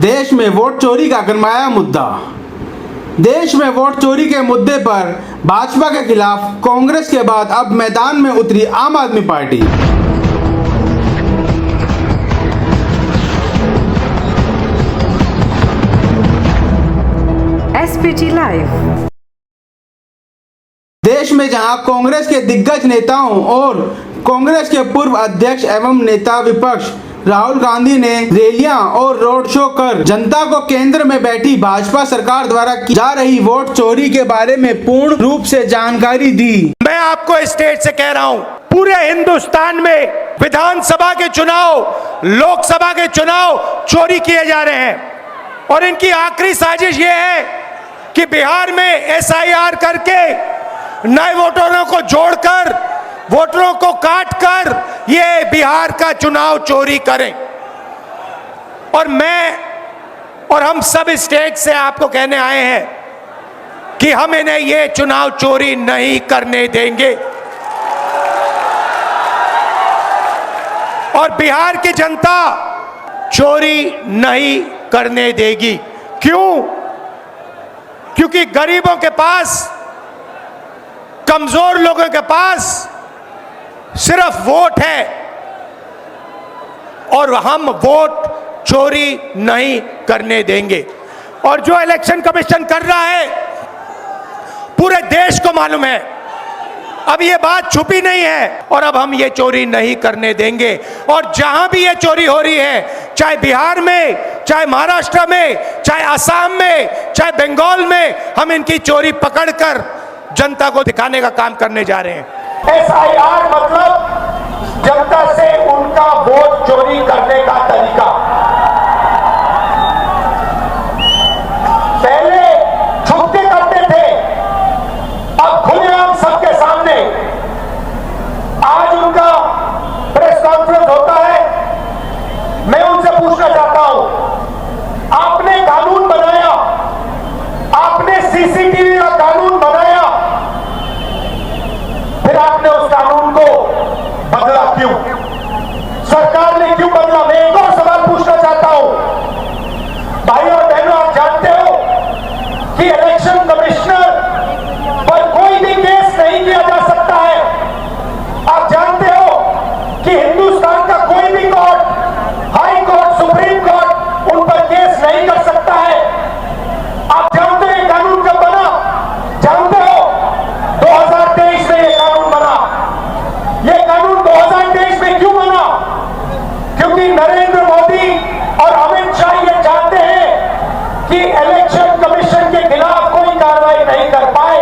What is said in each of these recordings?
देश में वोट चोरी का गरमाया मुद्दा। देश में वोट चोरी के मुद्दे पर भाजपा के खिलाफ कांग्रेस के बाद अब मैदान में उतरी आम आदमी पार्टी। SPT live. देश में जहां कांग्रेस के दिग्गज नेताओं और कांग्रेस के पूर्व अध्यक्ष एवं नेता विपक्ष राहुल गांधी ने रैलियां और रोड शो कर जनता को केंद्र में बैठी भाजपा सरकार द्वारा की जा रही वोट चोरी के बारे में पूर्ण रूप से जानकारी दी। मैं आपको स्टेट से कह रहा हूं, पूरे हिंदुस्तान में विधानसभा के चुनाव, लोकसभा के चुनाव चोरी किए जा रहे हैं और इनकी आखिरी साजिश ये है कि बिहार में SIR करके नए वोटरों को जोड़कर, वोटरों को काटकर ये बिहार का चुनाव चोरी करें। और मैं और हम सब स्टेट से आपको कहने आए हैं कि हम इन्हें ये चुनाव चोरी नहीं करने देंगे और बिहार की जनता चोरी नहीं करने देगी। क्यों? क्योंकि गरीबों के पास, कमजोर लोगों के पास सिर्फ वोट है और हम वोट चोरी नहीं करने देंगे। और जो इलेक्शन कमीशन कर रहा है पूरे देश को मालूम है, अब ये बात छुपी नहीं है और अब हम ये चोरी नहीं करने देंगे। और जहां भी ये चोरी हो रही है, चाहे बिहार में, चाहे महाराष्ट्र में, चाहे असम में, चाहे बंगाल में, हम इनकी चोरी पकड़कर जनता को दिखाने का काम करने जा रहे हैं। SIR मतलब जनता से उनका वोट चोरी करने का तरीका। पहले छुप के करते थे, अब खुलेआम सबके सामने। आज उनका प्रेस कॉन्फ्रेंस होता है, मैं उनसे पूछना चाहता हूं, आपने कानून बनाया, आपने CCTV का कानून बनाया, फिर आपने उस कानून को बदला क्यों? सरकार ने क्यों बदला? मैं एक और सवाल पूछना चाहता हूं, भाई और बहनों, आप जानते हो कि इलेक्शन कमिश्नर पर कोई भी केस नहीं किया जा सकता है। आप जानते हो कि हिंदुस्तान का कोई भी court, high court, supreme court उन पर केस नहीं कर सकता है। आप जानते हैं कानून कब बना? जानते हो? 2023 में ये कानून बना। ये कानून 2023 में क्यों बना? क्योंकि नरेंद्र मोदी और अमित शाह ये चाहते हैं कि इलेक्शन कमीशन के खिलाफ कोई कार्रवाई नहीं कर पाए,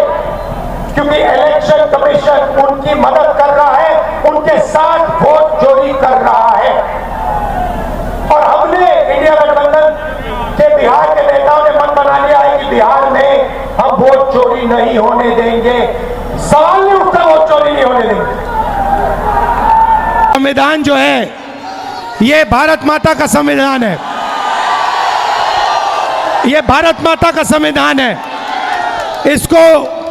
क्योंकि इलेक्शन कमीशन उनकी मदद कर रहा है, उनके साथ वोट चोरी कर रहा है। और हमने, इंडिया गठबंधन के बिहार के नेताओं ने मन बना लिया है कि बिहार में हम वोट चोरी नहीं होने देंगे। सवाल नहीं उठता, वोट चोरी नहीं होने देंगे। संविधान जो है ये भारत माता का संविधान है, ये भारत माता का संविधान है। इसको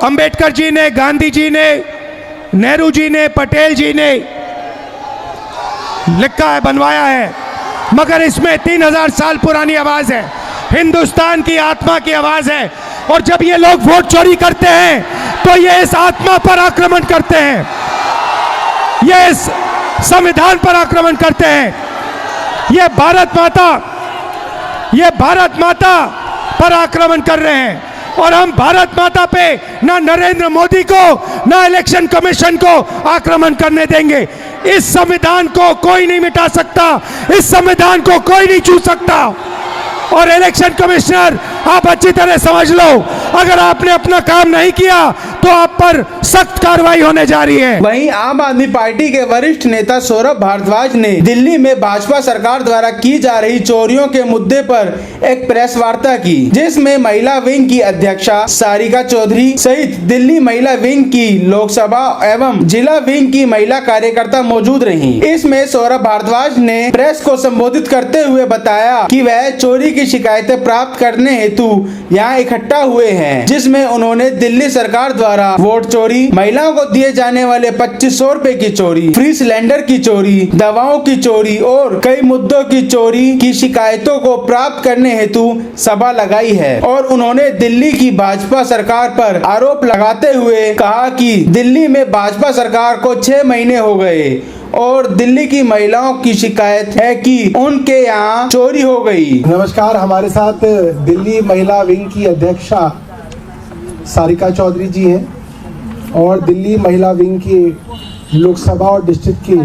अंबेडकर जी ने, गांधी जी ने, नेहरू जी ने, पटेल जी ने लिखा है, बनवाया है, मगर इसमें 3000 साल पुरानी आवाज है, हिंदुस्तान की आत्मा की आवाज है। और जब ये लोग वोट चोरी करते हैं तो ये इस आत्मा पर आक्रमण करते हैं, ये इस संविधान पर आक्रमण करते हैं। ये भारत माता पर आक्रमण कर रहे हैं और हम भारत माता पे ना नरेंद्र मोदी को, ना इलेक्शन कमीशन को आक्रमण करने देंगे। इस संविधान को कोई नहीं मिटा सकता, इस संविधान को कोई नहीं छू सकता। और इलेक्शन कमिश्नर, आप अच्छी तरह समझ लो, अगर आपने अपना काम नहीं किया तो आप पर सख्त कार्रवाई होने जा रही है। वहीं आम आदमी पार्टी के वरिष्ठ नेता सौरभ भारद्वाज ने दिल्ली में भाजपा सरकार द्वारा की जा रही चोरियों के मुद्दे पर एक प्रेस वार्ता की, जिसमें महिला विंग की अध्यक्षा सारिका चौधरी सहित दिल्ली महिला विंग की लोकसभा एवं जिला विंग की महिला कार्यकर्ता मौजूद रहीं। इसमें सौरभ भारद्वाज ने प्रेस को संबोधित करते हुए बताया कि वह चोरी की शिकायतें प्राप्त करने हेतु यहाँ इकट्ठा हुए हैं, जिसमें उन्होंने दिल्ली सरकार द्वारा वोट चोरी, महिलाओं को दिए जाने वाले 2500 रुपए की चोरी, फ्री सिलेंडर की चोरी, दवाओं की चोरी और कई मुद्दों की चोरी की शिकायतों को प्राप्त करने हेतु सभा लगाई है। और उन्होंने दिल्ली की भाजपा सरकार पर आरोप लगाते हुए कहा कि दिल्ली में भाजपा सरकार को 6 महीने हो गए और दिल्ली की महिलाओं की शिकायत है कि उनके यहाँ चोरी हो गई। नमस्कार, हमारे साथ दिल्ली महिला विंग की अध्यक्षा सारिका चौधरी जी हैं और दिल्ली महिला विंग की लोकसभा और डिस्ट्रिक्ट के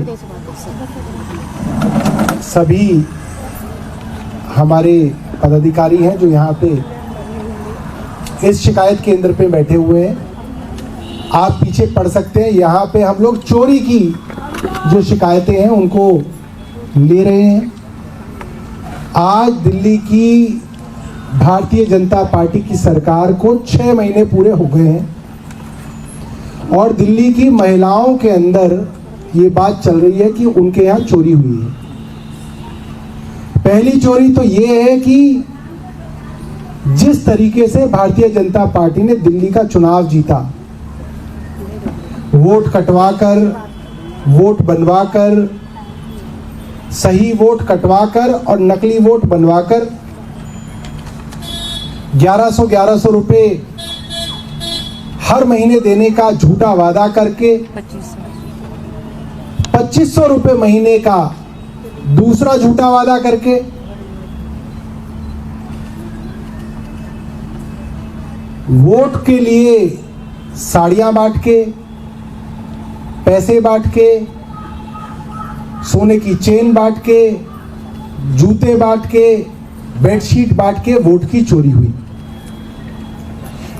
सभी हमारे पदाधिकारी हैं जो यहाँ पे इस शिकायत केंद्र पे बैठे हुए हैं। आप पीछे पढ़ सकते हैं, यहाँ पे हम लोग चोरी की जो शिकायतें हैं उनको ले रहे हैं। आज दिल्ली की भारतीय जनता पार्टी की सरकार को 6 महीने पूरे हो गए हैं और दिल्ली की महिलाओं के अंदर ये बात चल रही है कि उनके यहाँ चोरी हुई है। पहली चोरी तो ये है कि जिस तरीके से भारतीय जनता पार्टी ने दिल्ली का चुनाव जीता, वोट कटवाकर, वोट बनवाकर, सही वोट कटवाकर और नकली वोट बनवाकर 1100 रुपए हर महीने देने का झूठा वादा करके 2500 रुपए महीने का दूसरा झूठा वादा करके वोट के लिए साड़ियां बांट के, पैसे बांट के, सोने की चेन बांट के, जूते बांट के, बेडशीट बांट के वोट की चोरी हुई।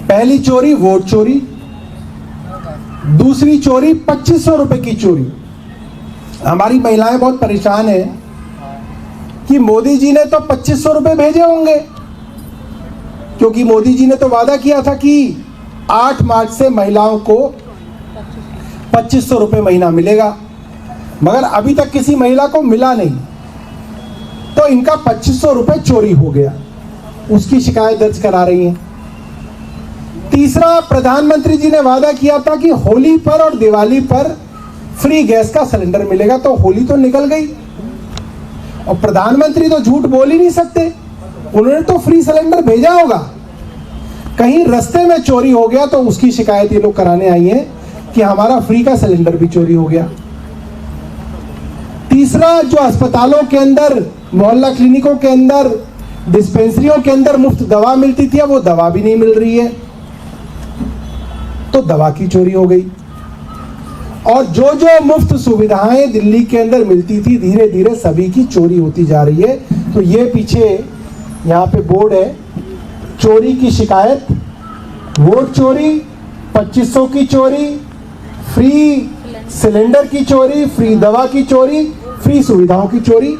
पहली चोरी वोट चोरी, दूसरी चोरी 2500 रुपए की चोरी। हमारी महिलाएं बहुत परेशान हैं कि मोदी जी ने तो 2500 रुपए भेजे होंगे, क्योंकि मोदी जी ने तो वादा किया था कि 8 मार्च से महिलाओं को 2500 रुपए महीना मिलेगा, मगर अभी तक किसी महिला को मिला नहीं, तो इनका 2500 रुपए चोरी हो गया, उसकी शिकायत दर्ज करा रही हैं। तीसरा, प्रधानमंत्री जी ने वादा किया था कि होली पर और दिवाली पर फ्री गैस का सिलेंडर मिलेगा, तो होली तो निकल गई और प्रधानमंत्री तो झूठ बोल ही नहीं सकते, उन्होंने तो फ्री सिलेंडर भेजा होगा, कहीं रास्ते में चोरी हो गया तो उसकी शिकायत ये लोग कराने आई हैं कि हमारा फ्री का सिलेंडर भी चोरी हो गया। तीसरा, जो अस्पतालों के अंदर, मोहल्ला क्लिनिकों के अंदर, डिस्पेंसरियों के अंदर मुफ्त दवा मिलती थी, अब वो दवा भी नहीं मिल रही है, तो दवा की चोरी हो गई। और जो जो मुफ्त सुविधाएं दिल्ली के अंदर मिलती थी, धीरे धीरे सभी की चोरी होती जा रही है। तो ये पीछे यहाँ पे बोर्ड है, चोरी की शिकायत, वोट चोरी, 2500 की चोरी, फ्री सिलेंडर की चोरी, फ्री दवा की चोरी, फ्री सुविधाओं की चोरी।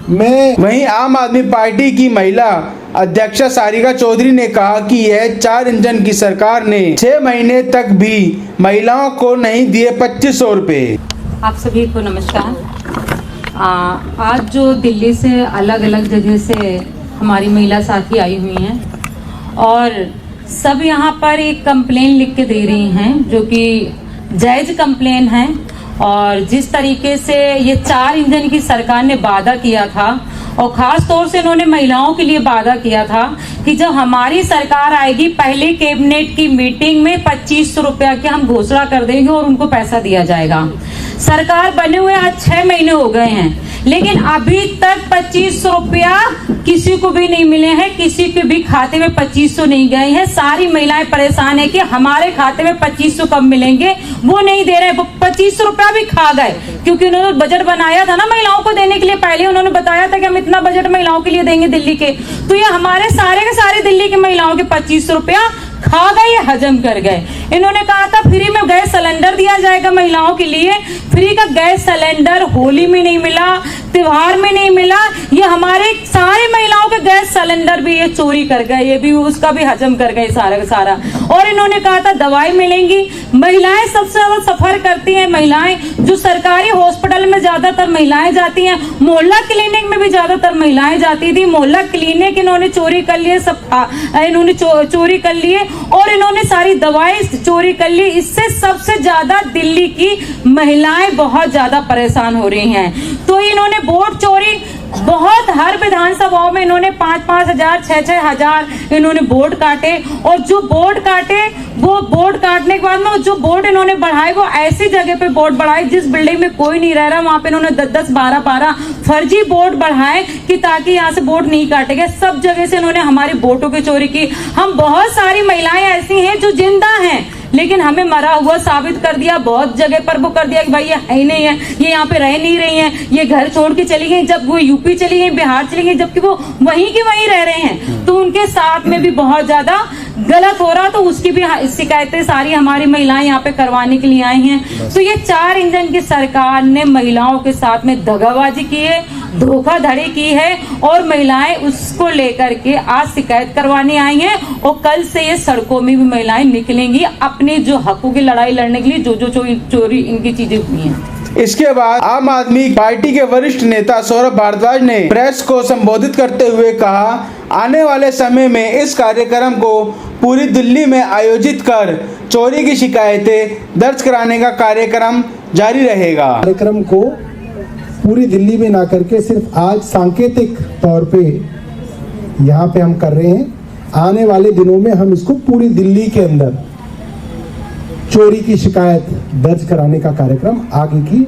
वहीं आम आदमी पार्टी की महिला अध्यक्षा सारिका चौधरी ने कहा कि यह 4 इंजन की सरकार ने 6 महीने तक भी महिलाओं को नहीं दिए 2500 रुपए। आप सभी को नमस्कार। आज जो दिल्ली से अलग अलग जगह से हमारी महिला साथी आई हुई हैं और सब यहाँ पर एक कंप्लेन लिख के दे रही हैं, जो कि जायज कंप्लेन है। और जिस तरीके से ये 4 इंजन की सरकार ने वादा किया था, और खास तौर से इन्होंने महिलाओं के लिए वादा किया था कि जब हमारी सरकार आएगी, पहले कैबिनेट की मीटिंग में 2500 रुपया की हम घोषणा कर देंगे और उनको पैसा दिया जाएगा। सरकार बने हुए आज 6 महीने हो गए हैं, लेकिन अभी तक 2500 रुपया किसी को भी नहीं मिले हैं, किसी के भी खाते में 2500 नहीं गए हैं। सारी महिलाएं परेशान है कि हमारे खाते में 2500 कब मिलेंगे, वो नहीं दे रहे। वो 2500 रुपया भी खा गए, क्योंकि उन्होंने बजट बनाया था ना महिलाओं को देने के लिए। पहले उन्होंने बताया था कि हम इतना बजट महिलाओं के लिए देंगे दिल्ली के, तो ये हमारे सारे के सारे दिल्ली की महिलाओं के 2500 रुपया खा गए, हजम कर गए। इन्होंने कहा था फ्री में गैस सिलेंडर दिया जाएगा महिलाओं के लिए। फ्री का गैस सिलेंडर होली में नहीं मिला, त्योहार में नहीं मिला। ये हमारे सारे महिलाओं के गैस सिलेंडर भी ये चोरी कर गए, ये भी उसका भी हजम कर गए सारा का सारा। और इन्होंने कहा था दवाई मिलेंगी। महिलाएं सबसे ज्यादा सफर करती हैं, महिलाएं जो सरकारी हॉस्पिटल में ज्यादातर महिलाएं जाती हैं, मोहल्ला क्लिनिक में भी ज्यादातर महिलाएं जाती थी। मोहल्ला क्लिनिक इन्होंने चोरी कर लिए, सब इन्होंने चोरी कर लिए और इन्होंने सारी दवाई चोरी कर ली। इससे सबसे ज्यादा दिल्ली की महिलाएं बहुत ज्यादा परेशान हो रही हैं। तो इन्होंने वोट चोरी बहुत, हर विधानसभाओं में इन्होंने 5-5 हजार 6-6 हजार इन्होंने वोट काटे। और जो वोट काटे वो वोट काटने के बाद में जो वोट इन्होंने बढ़ाए वो ऐसी जगह पे वोट बढ़ाए जिस बिल्डिंग में कोई नहीं रह रहा, वहां पे इन्होंने 10-10 12-12 फर्जी वोट बढ़ाए कि ताकि यहाँ से वोट नहीं काटे गए। सब जगह से इन्होंने हमारे वोटों की चोरी की। हम बहुत सारी महिलाएं ऐसी हैं जो जिंदा हैं लेकिन हमें मरा हुआ साबित कर दिया। बहुत जगह पर वो कर दिया कि भाई ये है ही नहीं है, ये यहाँ पे रह नहीं रही हैं, ये घर छोड़ के चली गई। जब वो यूपी चली गई, बिहार चली गई, जबकि वो वहीं की वहीं रह रहे हैं। तो उनके साथ में भी बहुत ज्यादा गलत हो रहा, तो उसकी भी शिकायतें सारी हमारी महिलाएं यहाँ पे करवाने के लिए आई हैं। तो ये 4 इंजन की सरकार ने महिलाओं के साथ में दगाबाजी की है, धोखाधड़ी की है और महिलाएं उसको लेकर के आज शिकायत करवाने आई हैं। और कल से ये सड़कों में भी महिलाएं निकलेंगी अपने जो हकों की लड़ाई लड़ने के लिए, जो चोरी इनकी चीजें हुई हैं। इसके बाद आम आदमी पार्टी के वरिष्ठ नेता सौरभ भारद्वाज ने प्रेस को संबोधित करते हुए कहा, आने वाले समय में इस कार्यक्रम को पूरी दिल्ली में आयोजित कर चोरी की शिकायतें दर्ज कराने का कार्यक्रम जारी रहेगा। कार्यक्रम को पूरी दिल्ली में ना करके सिर्फ आज सांकेतिक तौर पे यहाँ पे हम कर रहे हैं। आने वाले दिनों में हम इसको पूरी दिल्ली के अंदर चोरी की शिकायत दर्ज कराने का कार्यक्रम आगे की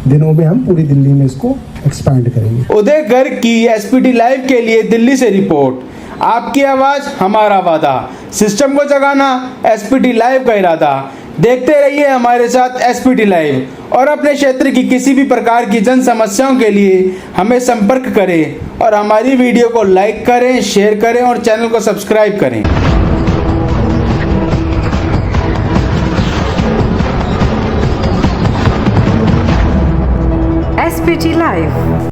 दिनों में हम पूरी दिल्ली में इसको एक्सपैंड करेंगे। उदय गर्ग की एसपीटी लाइव के लिए दिल्ली से रिपोर्ट। आपकी आवाज हमारा वादा, सिस्टम को जगाना एसपीटी लाइव का इरादा। देखते रहिए हमारे साथ एसपीटी लाइव और अपने क्षेत्र की किसी भी प्रकार की जन समस्याओं के लिए हमें संपर्क करें और हमारी वीडियो को लाइक करें, शेयर करें और चैनल को सब्सक्राइब करें। SPT Live।